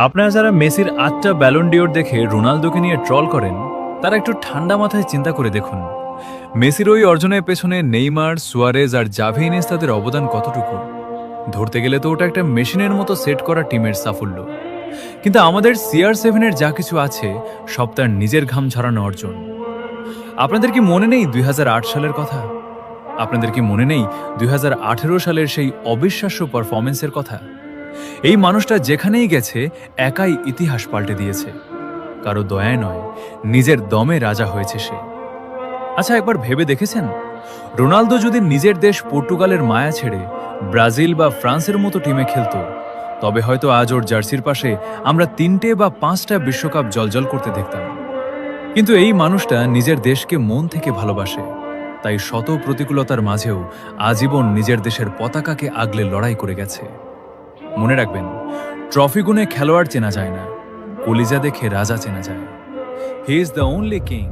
আপনারা যারা মেসির ৮টা ব্যালন ডিওর দেখে রোনালদোকে নিয়ে ট্রল করেন, তারা একটু ঠান্ডা মাথায় চিন্তা করে দেখুন মেসির ওই অর্জনের পেছনে নেইমার, সুয়ারেজ আর জাভি ইনিয়েস্তাদের অবদান কতটুকু। ধরতে গেলে তো ওটা একটা মেশিনের মতো সেট করা টিমের সাফল্য। কিন্তু আমাদের CR7-এর যা কিছু আছে সব তার নিজের ঘাম ঝরানো অর্জন। আপনাদের কি মনে নেই ২০০৮ সালের কথা? আপনাদের কি মনে নেই ২০১৮ সালের সেই অবিশ্বাস্য পারফরমেন্সের কথা? এই মানুষটা যেখানেই গেছে একাই ইতিহাস পাল্টে দিয়েছে। কারো দয়ায় নয়, নিজের দমে রাজা হয়েছে সে। আচ্ছা, একবার ভেবে দেখেছেন, রোনালদো যদি নিজের দেশ পর্তুগালের মায়া ছেড়ে ব্রাজিল বা ফ্রান্সের মতো টিমে খেলতো, তবে হয়তো আজ ওর জার্সির পাশে আমরা ৩টে বা ৫টা বিশ্বকাপ জলজল করতে দেখতাম। কিন্তু এই মানুষটা নিজের দেশকে মন থেকে ভালোবাসে, তাই শত প্রতিকূলতার মাঝেও আজীবন নিজের দেশের পতাকাকে আগলে লড়াই করে গেছে। মনে রাখবেন, ট্রফি গুণে খেলোয়াড় চেনা যায় না, কলিজা দেখে রাজা চেনা যায়। He is the only king